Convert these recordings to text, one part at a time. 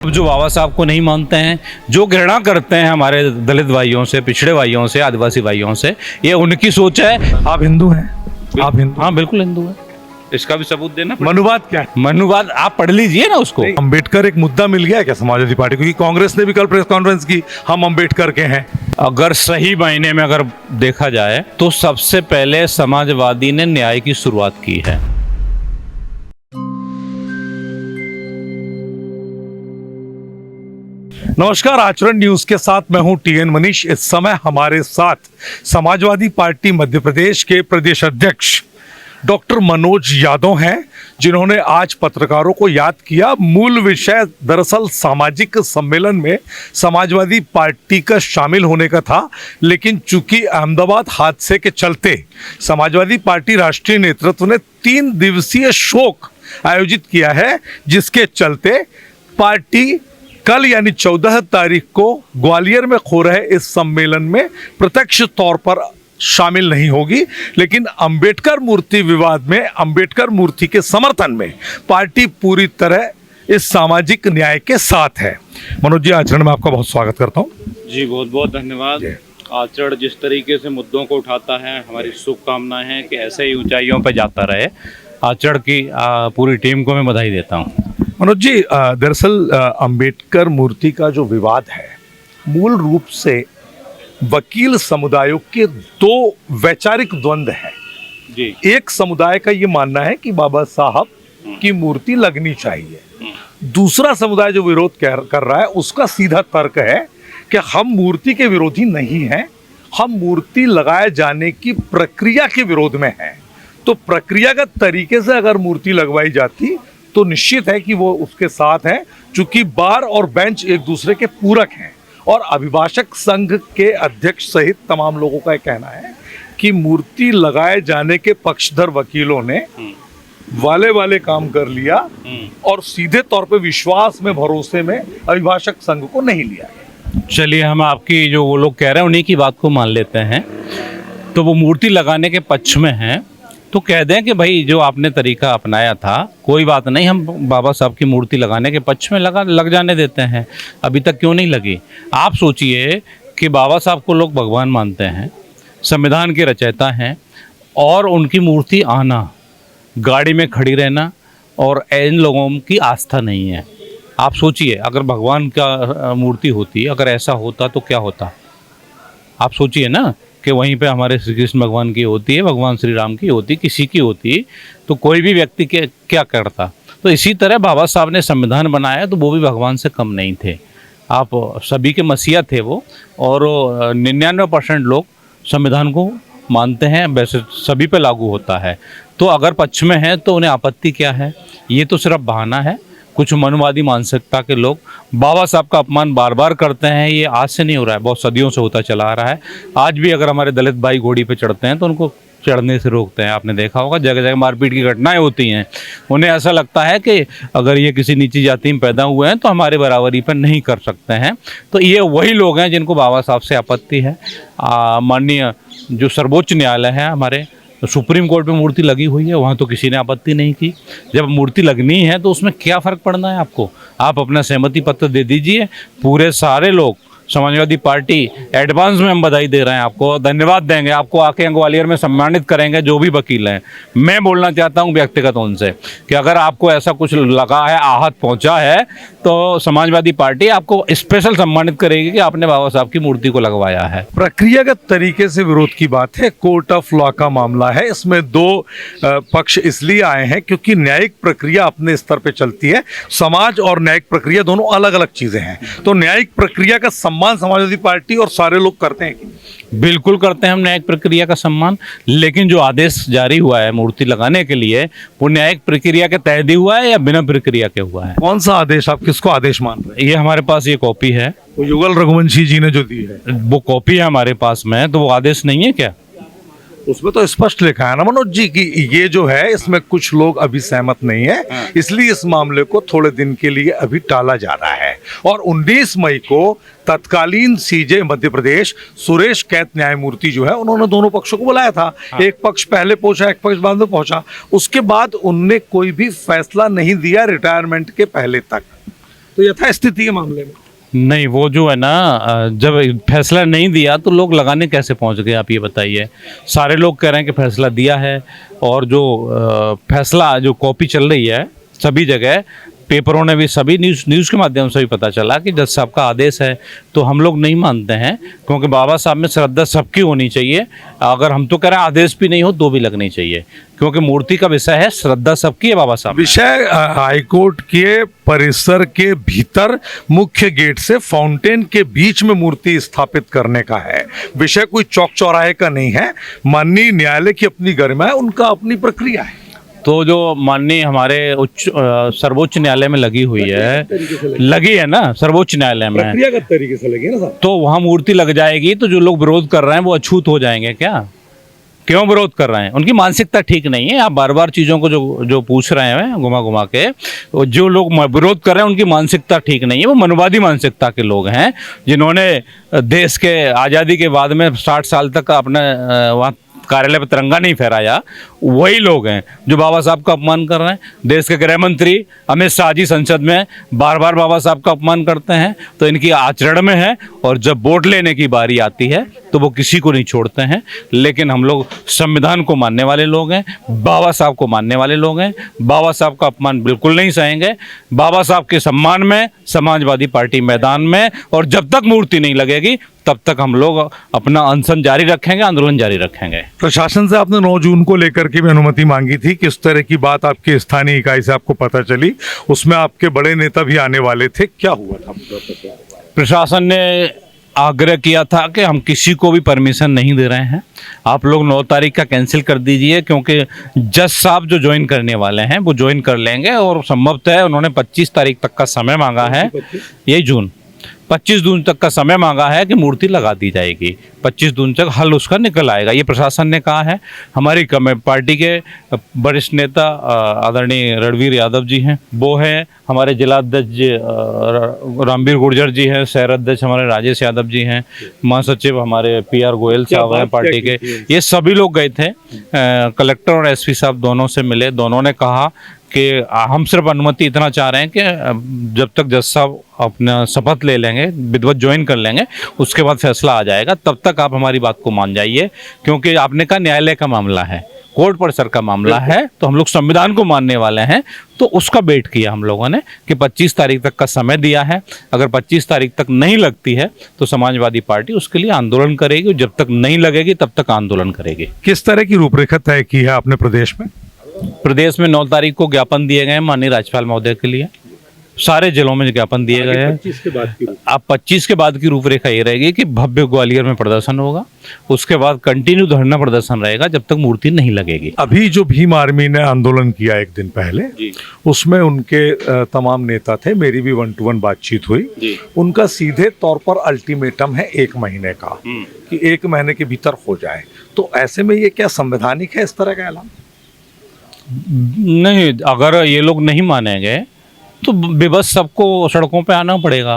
जो बाबा साहब को नहीं मानते हैं, जो घृणा करते हैं हमारे दलित भाइयों से, पिछड़े भाइयों से, आदिवासी भाइयों से, ये उनकी सोच है। आप हिंदू हैं? आप हिंदू? हाँ बिल्कुल हिंदू है, इसका भी सबूत देना पड़ेगा। मनुवाद क्या है? मनुवाद आप पढ़ लीजिए ना उसको। अंबेडकर एक मुद्दा मिल गया क्या समाजवादी पार्टी को? क्योंकि कांग्रेस ने भी कल प्रेस कॉन्फ्रेंस की, हम अंबेडकर के हैं। अगर सही मायने में अगर देखा जाए तो सबसे पहले समाजवादी ने न्याय की शुरुआत की है। नमस्कार, आचरण न्यूज के साथ मैं हूं टीएन मनीष। इस समय हमारे साथ समाजवादी पार्टी मध्य प्रदेश के प्रदेश अध्यक्ष डॉक्टर मनोज यादव हैं, जिन्होंने आज पत्रकारों को याद किया। मूल विषय दरअसल सामाजिक सम्मेलन में समाजवादी पार्टी का शामिल होने का था, लेकिन चूंकि अहमदाबाद हादसे के चलते समाजवादी पार्टी राष्ट्रीय नेतृत्व ने 3 दिवसीय शोक आयोजित किया है, जिसके चलते पार्टी कल यानी 14 तारीख को ग्वालियर में हो रहे इस सम्मेलन में प्रत्यक्ष तौर पर शामिल नहीं होगी। लेकिन अंबेडकर मूर्ति विवाद में, अंबेडकर मूर्ति के समर्थन में पार्टी पूरी तरह इस सामाजिक न्याय के साथ है। मनोज जी, आचरण में आपका बहुत स्वागत करता हूँ। जी बहुत बहुत धन्यवाद। आचरण जिस तरीके से मुद्दों को उठाता है, हमारी शुभकामनाएं हैं कि ऐसे ही ऊंचाइयों पर जाता रहे। आचरण की पूरी टीम को मैं बधाई देता हूँ। मनोज जी, दरअसल अंबेडकर मूर्ति का जो विवाद है, मूल रूप से वकील समुदायों के 2 वैचारिक द्वंद्व हैं। जी। एक समुदाय का ये मानना है कि बाबा साहब की मूर्ति लगनी चाहिए। दूसरा समुदाय जो विरोध कर रहा है, उसका सीधा तर्क है कि हम मूर्ति के विरोधी नहीं हैं, हम मूर्ति लगाए जाने की प्रक्रिया के विरोध में हैं। तो प्रक्रियागत तरीके से अगर मूर्ति लगवाई जाती तो निश्चित है कि वो उसके साथ हैं, चूंकि बार और बेंच एक दूसरे के पूरक हैं। और अभिभाषक संघ के अध्यक्ष सहित तमाम लोगों का कहना है कि मूर्ति लगाए जाने के पक्षधर वकीलों ने वाले काम कर लिया और सीधे तौर पे विश्वास में, भरोसे में अभिभाषक संघ को नहीं लिया। चलिए, हम आपकी जो वो लोग कह रहे हैं उन्हीं की बात को मान लेते हैं। तो वो मूर्ति लगाने के पक्ष में हैं, तो कह दें कि भाई जो आपने तरीका अपनाया था, कोई बात नहीं, हम बाबा साहब की मूर्ति लगाने के पक्ष में लग जाने देते हैं। अभी तक क्यों नहीं लगी? आप सोचिए कि बाबा साहब को लोग भगवान मानते हैं, संविधान के रचयिता हैं, और उनकी मूर्ति आना, गाड़ी में खड़ी रहना, और इन लोगों की आस्था नहीं है। आप सोचिए, अगर भगवान का मूर्ति होती, अगर ऐसा होता तो क्या होता? आप सोचिए ना कि वहीं पे हमारे श्री कृष्ण भगवान की होती है, भगवान श्री राम की होती, किसी की होती, तो कोई भी व्यक्ति के क्या करता? तो इसी तरह बाबा साहब ने संविधान बनाया, तो वो भी भगवान से कम नहीं थे। आप सभी के मसीहा थे वो, और 99% लोग संविधान को मानते हैं, वैसे सभी पे लागू होता है। तो अगर पक्ष में है तो उन्हें आपत्ति क्या है? ये तो सिर्फ बहाना है। कुछ मनवादी मानसिकता के लोग बाबा साहब का अपमान बार बार करते हैं। ये आज से नहीं हो रहा है, बहुत सदियों से होता चला आ रहा है। आज भी अगर हमारे दलित भाई घोड़ी पे चढ़ते हैं तो उनको चढ़ने से रोकते हैं। आपने देखा होगा, जगह जगह मारपीट की घटनाएं होती हैं। उन्हें ऐसा लगता है कि अगर ये किसी नीची जाति में पैदा हुए हैं तो हमारे बराबरी पर नहीं कर सकते हैं। तो ये वही लोग हैं जिनको बाबा साहब से आपत्ति है। माननीय जो सर्वोच्च न्यायालय है, हमारे सुप्रीम कोर्ट में मूर्ति लगी हुई है, वहाँ तो किसी ने आपत्ति नहीं की। जब मूर्ति लगनी है तो उसमें क्या फ़र्क पड़ना है आपको? आप अपना सहमति पत्र दे दीजिए। पूरे सारे लोग, समाजवादी पार्टी एडवांस में हम बधाई दे रहे हैं आपको, धन्यवाद देंगे आपको। आके ग्वालियर में सम्मानित करेंगे जो भी वकील हैं। मैं बोलना चाहता हूं व्यक्तिगत उनसे कि अगर आपको ऐसा कुछ लगा है, आहत पहुंचा है, तो समाजवादी पार्टी आपको स्पेशल सम्मानित करेगी कि आपने बाबा साहब की मूर्ति को लगवाया है। प्रक्रियागत तरीके से विरोध की बात है, कोर्ट ऑफ लॉ का मामला है। इसमें 2 पक्ष इसलिए आए हैं क्योंकि न्यायिक प्रक्रिया अपने स्तर पे चलती है। समाज और न्यायिक प्रक्रिया दोनों अलग अलग चीजें हैं। तो न्यायिक प्रक्रिया का सम्मान समाजवादी पार्टी और सारे लोग करते हैं। बिल्कुल करते हैं हम न्यायिक प्रक्रिया का सम्मान, लेकिन जो आदेश जारी हुआ है मूर्ति लगाने के लिए, वो न्यायिक प्रक्रिया के तहत ही हुआ है या बिना प्रक्रिया के हुआ है? कौन सा आदेश? आप किसको आदेश मान रहे हैं? ये हमारे पास ये कॉपी है, वो युगल रघुवंशी जी ने जो दी है, वो कॉपी है हमारे पास में, तो वो आदेश नहीं है क्या? उसमें तो स्पष्ट लिखा है ना मनोज जी कि ये जो है, इसमें कुछ लोग अभी सहमत नहीं है, इसलिए इस मामले को थोड़े दिन के लिए अभी टाला जा रहा है। और 19 मई को तत्कालीन सीजे मध्य प्रदेश सुरेश कैत न्यायमूर्ति जो है, उन्होंने दोनों पक्षों को बुलाया था। एक पक्ष पहले पहुंचा, एक पक्ष बाद में पहुंचा। उसके बाद उनने कोई भी फैसला नहीं दिया रिटायरमेंट के पहले तक। तो यथास्थिति के मामले में नहीं, वो जो है ना जब फैसला नहीं दिया तो लोग लगाने कैसे पहुंच गए, आप ये बताइए। सारे लोग कह रहे हैं कि फैसला दिया है, और जो फैसला जो कॉपी चल रही है सभी जगह, पेपरों ने भी, सभी न्यूज़ के माध्यम से भी पता चला कि जज साहब का आदेश है। तो हम लोग नहीं मानते हैं, क्योंकि बाबा साहब में श्रद्धा सबकी होनी चाहिए। अगर हम तो कह रहे हैं आदेश भी नहीं हो तो भी लगनी चाहिए, क्योंकि मूर्ति का विषय है, श्रद्धा सबकी है बाबा साहब। विषय हाईकोर्ट के परिसर के भीतर मुख्य गेट से फाउंटेन के बीच में मूर्ति स्थापित करने का है। विषय कोई चौक चौराहे का नहीं है। माननीय न्यायालय की अपनी गरिमा है, उनका अपनी प्रक्रिया है। तो जो माननीय हमारे सर्वोच्च न्यायालय में लगी हुई है, लगी है ना सर्वोच्च न्यायालय में, प्रक्रियागत तरीके से लगी ना साहब, तो वहाँ मूर्ति लग जाएगी। तो जो लोग विरोध कर रहे हैं वो अछूत हो जाएंगे क्या? क्यों विरोध कर रहे हैं? उनकी मानसिकता ठीक नहीं है। आप बार बार चीज़ों को जो पूछ रहे हैं घुमा घुमा के, जो लोग विरोध कर रहे हैं उनकी मानसिकता ठीक नहीं है। वो मनवादी मानसिकता के लोग हैं, जिन्होंने देश के आज़ादी के बाद में 60 साल तक अपने वहाँ कार्यालय पर तिरंगा नहीं फहराया। वही लोग हैं जो बाबा साहब का अपमान कर रहे हैं। देश के गृह मंत्री अमित शाह जी संसद में बार बार बाबा साहब का अपमान करते हैं, तो इनकी आचरण में है। और जब वोट लेने की बारी आती है तो वो किसी को नहीं छोड़ते हैं। लेकिन हम लोग संविधान को मानने वाले लोग हैं, बाबा साहब को मानने वाले लोग हैं। बाबा साहब का अपमान बिल्कुल नहीं सहेंगे। बाबा साहब के सम्मान में समाजवादी पार्टी मैदान में, और जब तक मूर्ति नहीं लगेगी तब तक हम लोग अपना अनशन जारी रखेंगे, आंदोलन जारी रखेंगे। प्रशासन से आपने 9 जून को लेकर के भी अनुमति मांगी थी। किस तरह की बात आपके स्थानीय इकाई से आपको पता चली? उसमें आपके बड़े नेता भी आने वाले थे, क्या हुआ था? प्रशासन ने आग्रह किया था कि हम किसी को भी परमिशन नहीं दे रहे हैं, आप लोग 9 तारीख का कैंसिल कर दीजिए, क्योंकि जज साहब जो ज्वाइन करने वाले हैं वो ज्वाइन कर लेंगे। और संभवतः उन्होंने 25 तारीख तक का समय मांगा है, यही जून 25 जून तक का समय मांगा है कि मूर्ति लगा दी जाएगी। 25 जून तक हल उसका निकल आएगा, ये प्रशासन ने कहा है। हमारी पार्टी के वरिष्ठ नेता आदरणीय रणवीर यादव जी हैं, वो हैं। हमारे जिलाध्यक्ष रामवीर गुर्जर जी हैं, शहर अध्यक्ष हमारे राजेश यादव जी हैं, महासचिव हमारे PR गोयल साहब हैं पार्टी के। ये सभी लोग गए थे, कलेक्टर और SP साहब दोनों से मिले। दोनों ने कहा कि हम सिर्फ अनुमति इतना चाह रहे हैं कि जब तक जज साहब अपना शपथ ले लेंगे, विधिवत ज्वाइन कर लेंगे, उसके बाद फैसला आ जाएगा, तब तक आप हमारी बात को मान जाइए। क्योंकि आपने कहा न्यायालय का मामला है, कोर्ट परिसर का मामला है, तो हम लोग संविधान को मानने वाले हैं। तो उसका वेट किया हम लोगों ने कि 25 तारीख तक का समय दिया है। अगर 25 तारीख तक नहीं लगती है तो समाजवादी पार्टी उसके लिए आंदोलन करेगी। जब तक नहीं लगेगी तब तक आंदोलन करेगी। किस तरह की रूपरेखा तय की है आपने प्रदेश में? प्रदेश में 9 तारीख को ज्ञापन दिए गए हैं माननीय राज्यपाल महोदय के लिए। सारे जिलों में ज्ञापन दिए गए हैं। 25 के बाद की रूपरेखा ये रहेगी कि भव्य ग्वालियर में प्रदर्शन होगा, उसके बाद कंटिन्यू धरना प्रदर्शन रहेगा जब तक मूर्ति नहीं लगेगी। अभी जो भीम आर्मी ने आंदोलन किया एक दिन पहले, उसमें उनके तमाम नेता थे, मेरी भी 1 to 1 बातचीत हुई। उनका सीधे तौर पर अल्टीमेटम है 1 महीने का, कि 1 महीने के भीतर हो जाए। तो ऐसे में ये क्या संवैधानिक है इस तरह का ऐलान? नहीं, अगर ये लोग नहीं मानेंगे तो बेबस सबको सड़कों पे आना पड़ेगा,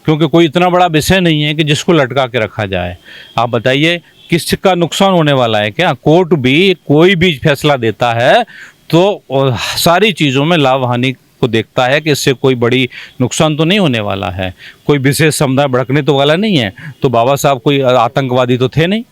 क्योंकि कोई इतना बड़ा विषय नहीं है कि जिसको लटका के रखा जाए। आप बताइए किसका नुकसान होने वाला है? क्या कोर्ट भी कोई भी फैसला देता है तो सारी चीज़ों में लाभ हानि को देखता है कि इससे कोई बड़ी नुकसान तो नहीं होने वाला है, कोई विशेष समुदाय भड़कने तो वाला नहीं है। तो बाबा साहब कोई आतंकवादी तो थे नहीं,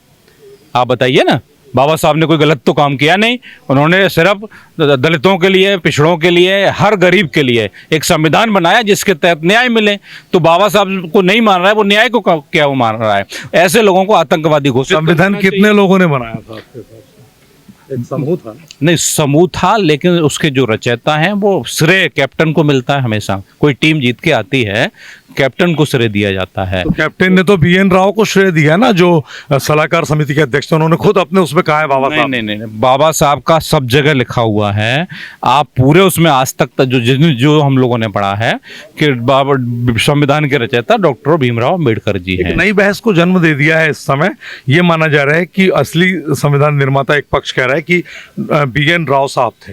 आप बताइए ना। बाबा साहब ने कोई गलत तो काम किया नहीं। उन्होंने सिर्फ दलितों के लिए, पिछड़ों के लिए, हर गरीब के लिए एक संविधान बनाया जिसके तहत न्याय मिले। तो बाबा साहब को नहीं मान रहा है, वो न्याय को क्या वो मान रहा है? ऐसे लोगों को आतंकवादी घोषित। संविधान कितने लोगों ने बनाया था आपके साथ? एक समूह था? नहीं, समूह था, लेकिन उसके जो रचयिता हैं वो श्रेय कैप्टन को मिलता है हमेशा। कोई टीम जीत के आती है, कैप्टन को श्रेय दिया जाता है। तो कैप्टन ने तो BN राव को श्रेय दिया ना, जो सलाहकार समिति के अध्यक्ष थे। उन्होंने खुद अपने उसमें कहा है बाबा साहब। नहीं, बाबा साहब का सब जगह लिखा हुआ है। आप पूरे उसमें आज तक जो हम लोगों ने पढ़ा है कि बाबा संविधान के रचयिता डॉक्टर भीमराव अम्बेडकर जी हैं। नई बहस को जन्म दे दिया है इस समय। ये माना जा रहा है कि असली संविधान निर्माता एक पक्ष कह रहा है कि BN राव साहब थे।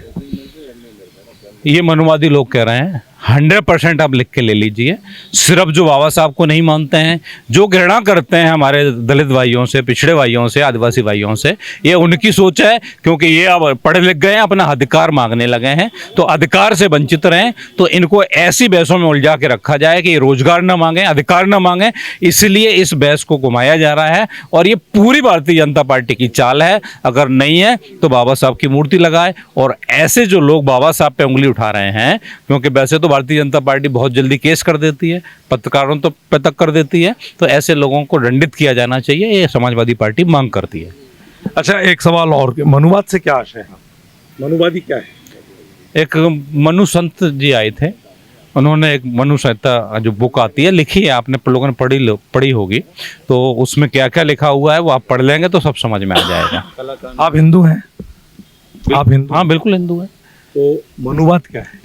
ये मनुवादी लोग कह रहे हैं। 100% आप लिख के ले लीजिए। सिर्फ जो बाबा साहब को नहीं मानते हैं, जो घृणा करते हैं हमारे दलित भाइयों से, पिछड़े भाइयों से, आदिवासी भाइयों से, ये उनकी सोच है, क्योंकि ये अब पढ़े लिख गए हैं, अपना अधिकार मांगने लगे हैं, तो अधिकार से वंचित रहें। तो इनको ऐसी बहसों में उलझा के रखा जाए कि ये रोजगार न मांगे, अधिकार न मांगे, इसलिए इस बहस को घुमाया जा रहा है। और ये पूरी भारतीय जनता पार्टी की चाल है। अगर नहीं है तो बाबा साहब की मूर्ति लगाए। और ऐसे जो लोग बाबा साहब पे उंगली उठा रहे हैं, क्योंकि वैसे तो भारतीय जनता पार्टी बहुत जल्दी केस कर देती है, पत्रकारों तो पे तक कर देती है, तो ऐसे लोगों को दंडित किया जाना चाहिए, ये समाजवादी पार्टी मांग करती है। अच्छा, एक सवाल और, मनुवाद से क्या आशय है? मनुवादी क्या है? एक मनु संत जी आए थे, उन्होंने एक मनु संहिता जो बुक आती है लिखी है, आपने लोगों ने पढ़ी होगी, तो उसमें क्या क्या लिखा हुआ है वो आप पढ़ लेंगे तो सब समझ में आ जाएगा। आप हिंदू हैं? आप हिंदू? हाँ बिल्कुल हिंदू है। तो मनुवाद क्या है?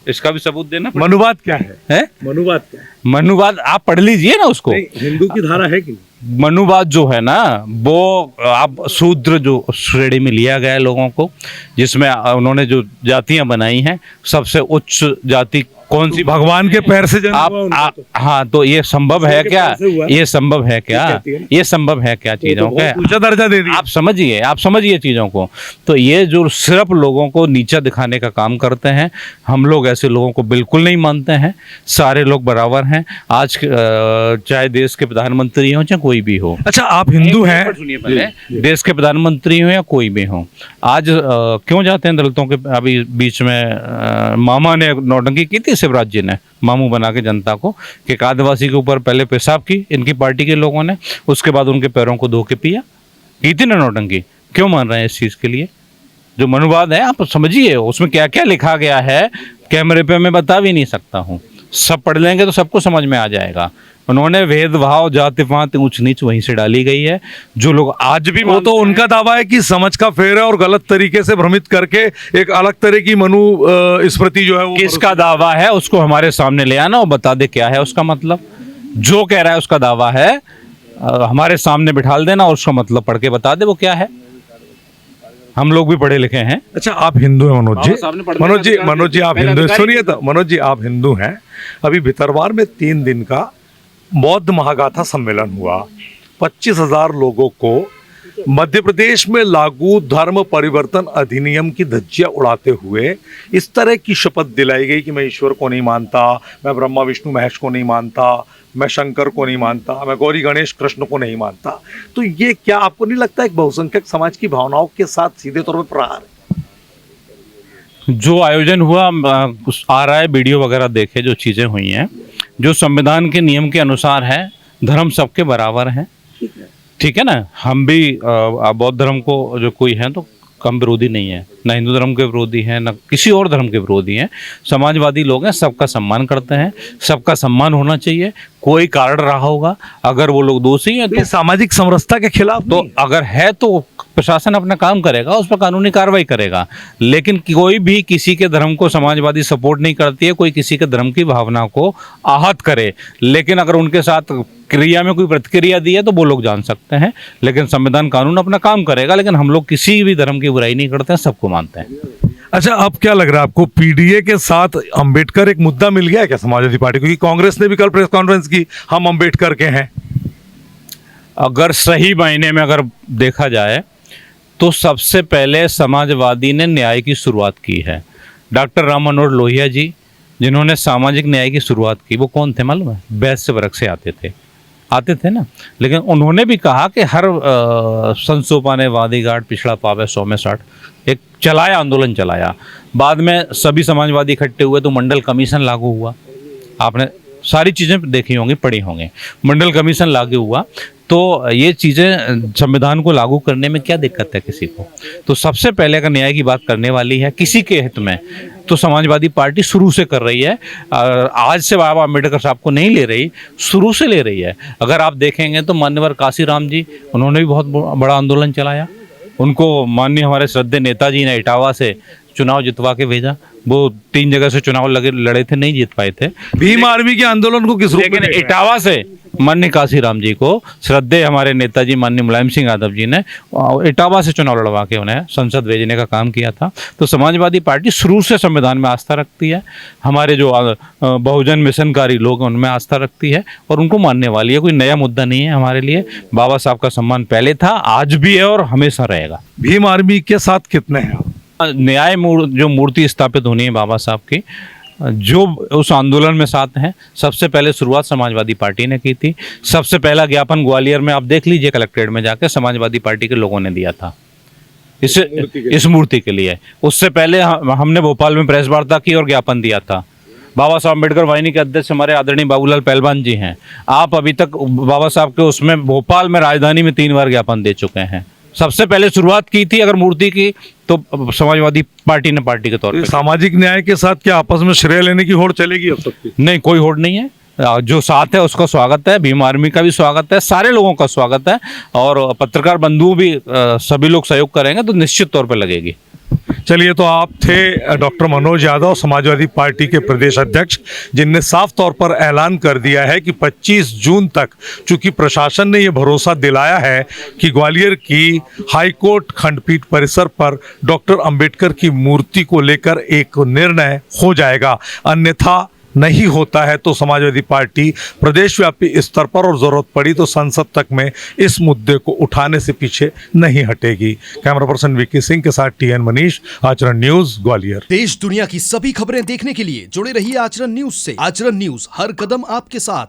इसका भी सबूत देना। मनुवाद क्या है? मनुवाद क्या है? मनुवाद आप पढ़ लीजिए ना उसको। हिंदू की धारा है कि नहीं? मनुवाद जो है ना, वो आप शूद्र जो श्रेणी में लिया गया है लोगों को, जिसमें उन्होंने जो जातियां बनाई हैं, सबसे उच्च जाति कौन सी? भगवान के पैर से जन्म हुआ उनका तो। हाँ, तो ये संभव है क्या? ये संभव है क्या? ये संभव है क्या चीजों का? ऊंचा दर्जा दे दिया। आप समझिए चीजों को। तो ये जो सिर्फ लोगों को नीचा दिखाने का काम करते हैं, हम लोग ऐसे लोगों को बिल्कुल नहीं मानते हैं। सारे लोग बराबर हैं, आज चाहे देश के प्रधानमंत्री हो चाहे कोई भी हो। अच्छा, आप हिंदू हैं? सुनिए पहले, देश के प्रधानमंत्री हो या कोई भी हो, आज क्यों जाते हैं दलितों के? अभी बीच में मामा ने नौटंकी की थी, शिवराज जी ने मामू बना के जनता को, कि एक आदिवासी के ऊपर पहले पेशाब की इनकी पार्टी के लोगों ने, उसके बाद उनके पैरों को धो के पिया। की थी ना नौटंकी? क्यों मान रहे हैं इस चीज के लिए? जो मनुवाद है आप समझिए, उसमें क्या क्या लिखा गया है, कैमरे पे मैं बता भी नहीं सकता हूँ। सब पढ़ लेंगे तो सबको समझ में आ जाएगा। उन्होंने भेदभाव, जाति पात, ऊंच नीच वहीं से डाली गई है। जो लोग आज भी, वो तो उनका दावा है कि समझ का फेर है और गलत तरीके से भ्रमित करके एक अलग तरह की मनु स्मृति जो है वो। किसका दावा है उसको हमारे सामने ले आना और बता दे क्या है उसका मतलब। जो कह रहा है उसका दावा है, हमारे सामने बिठा देना और उसका मतलब पढ़ के बता दे वो क्या है। हम लोग भी पढ़े लिखे हैं। अच्छा, आप हिंदू हैं मनोज जी? मनोज जी आप हिंदू हैं? सुनिए तो, मनोज जी आप हिंदू हैं। अभी भितरवार में 3 दिन का बौद्ध महागाथा सम्मेलन हुआ। 25,000 लोगों को मध्य प्रदेश में लागू धर्म परिवर्तन अधिनियम की धज्जियां उड़ाते हुए इस तरह की शपथ दिलाई गई कि मैं ईश्वर को नहीं मानता, मैं ब्रह्मा विष्णु महेश को नहीं मानता, मैं शंकर को नहीं मानता, मैं गौरी गणेश कृष्ण को नहीं मानता। तो ये क्या आपको नहीं लगता एक बहुसंख्यक समाज की भावनाओं के साथ सीधे तौर पर प्रहार है? जो आयोजन हुआ, आ रहा है वीडियो वगैरह देखे, जो चीज़ें हुई हैं, जो संविधान के नियम के अनुसार है, धर्म सबके बराबर है, ठीक है ना। हम भी बौद्ध धर्म को जो कोई है तो कम विरोधी नहीं है, ना हिंदू धर्म के विरोधी हैं, ना किसी और धर्म के विरोधी हैं। समाजवादी लोग हैं, सबका सम्मान करते हैं, सबका सम्मान होना चाहिए। कोई कारण रहा होगा, अगर वो लोग दोषी हैं तो सामाजिक समरसता के खिलाफ तो अगर है तो प्रशासन अपना काम करेगा, उस पर कानूनी कार्रवाई करेगा। लेकिन कोई भी किसी के धर्म को समाजवादी सपोर्ट नहीं करती है, कोई किसी के धर्म की भावना को आहत करे। लेकिन अगर उनके साथ क्रिया में कोई प्रतिक्रिया दी है तो वो लोग जान सकते हैं। लेकिन संविधान कानून अपना काम करेगा। लेकिन हम लोग किसी भी धर्म की बुराई नहीं करते हैं, सबको मानते हैं। अच्छा, अब क्या लग रहा है आपको, पीडीए के साथ अंबेडकर एक मुद्दा मिल गया है क्या समाजवादी पार्टी को? क्योंकि कांग्रेस ने भी कल प्रेस कॉन्फ्रेंस की, हम अंबेडकर के हैं। अगर सही मायने में अगर देखा जाए तो सबसे पहले समाजवादी ने न्याय की शुरुआत की है। डॉक्टर राम मनोहर लोहिया जी, जिन्होंने सामाजिक न्याय की शुरुआत की, वो कौन थे मालूम है? वैश्य वर्ग से आते थे ना। लेकिन उन्होंने भी कहा कि हर संसोपाने वादी गाट पिछड़ा पावे 100 में 60, एक चलाया, आंदोलन चलाया। बाद में सभी समाजवादी इकट्ठे हुए तो मंडल कमीशन लागू हुआ। आपने सारी चीज़ें देखी होंगी, पढ़ी होंगी। मंडल कमीशन लागू हुआ तो ये चीज़ें संविधान को लागू करने में क्या दिक्कत है किसी को? तो सबसे पहले अगर न्याय की बात करने वाली है किसी के हित में, तो समाजवादी पार्टी शुरू से कर रही है। आज से बाबा अम्बेडकर साहब को नहीं ले रही, शुरू से ले रही है। अगर आप देखेंगे तो मान्यवर काशीराम जी, उन्होंने भी बहुत बड़ा आंदोलन चलाया। उनको माननीय हमारे श्रद्धेय नेताजी ने इटावा से चुनाव जितवा के भेजा। वो 3 जगह से चुनाव लड़े थे, नहीं जीत पाए थे। भीम आर्मी के आंदोलन को किस रूप में? लेकिन इटावा से माननीय काशीराम जी को, श्रद्धेय हमारे नेताजी माननीय मुलायम सिंह यादव जी ने इटावा से चुनाव लड़वा के उन्हें संसद भेजने का काम किया था। तो समाजवादी पार्टी शुरू से संविधान में आस्था रखती है, हमारे जो बहुजन मिशनकारी लोग हैं उनमें आस्था रखती है और उनको मानने वाली है। कोई नया मुद्दा नहीं है हमारे लिए। बाबा साहब का सम्मान पहले था, आज भी है और हमेशा रहेगा। भीम आर्मी के साथ कितने हैं आप? न्याय जो मूर्ति स्थापित होनी है बाबा साहब की, जो उस आंदोलन में साथ हैं, सबसे पहले शुरुआत समाजवादी पार्टी ने की थी। सबसे पहला ज्ञापन ग्वालियर में आप देख लीजिए, कलेक्ट्रेट में जाकर समाजवादी पार्टी के लोगों ने दिया था इस मूर्ति के लिए। उससे पहले हमने भोपाल में प्रेस वार्ता की और ज्ञापन दिया था। बाबा साहब अम्बेडकर वाहिनी के अध्यक्ष हमारे आदरणीय बाबूलाल पहलवान जी हैं। आप अभी तक बाबा साहब के उसमें भोपाल में राजधानी में 3 बार ज्ञापन दे चुके हैं। सबसे पहले शुरुआत की थी अगर मूर्ति की तो समाजवादी पार्टी ने, पार्टी के तौर पे। सामाजिक न्याय के साथ क्या आपस में श्रेय लेने की होड़ चलेगी अब तक की? नहीं, कोई होड़ नहीं है। जो साथ है उसका स्वागत है, भीम आर्मी का भी स्वागत है, सारे लोगों का स्वागत है और पत्रकार बंधु भी सभी लोग सहयोग करेंगे तो निश्चित तौर पे लगेगी। चलिए, तो आप थे डॉक्टर मनोज यादव, समाजवादी पार्टी के प्रदेश अध्यक्ष, जिनने साफ तौर पर ऐलान कर दिया है कि 25 जून तक, चूंकि प्रशासन ने यह भरोसा दिलाया है कि ग्वालियर की हाईकोर्ट खंडपीठ परिसर पर डॉक्टर अंबेडकर की मूर्ति को लेकर एक निर्णय हो जाएगा, अन्यथा नहीं होता है तो समाजवादी पार्टी प्रदेशव्यापी स्तर पर और जरूरत पड़ी तो संसद तक में इस मुद्दे को उठाने से पीछे नहीं हटेगी। कैमरा पर्सन विकी सिंह के साथ टीएन मनीष, आचरण न्यूज, ग्वालियर। देश दुनिया की सभी खबरें देखने के लिए जुड़े रहिए आचरण न्यूज से। आचरण न्यूज, हर कदम आपके साथ।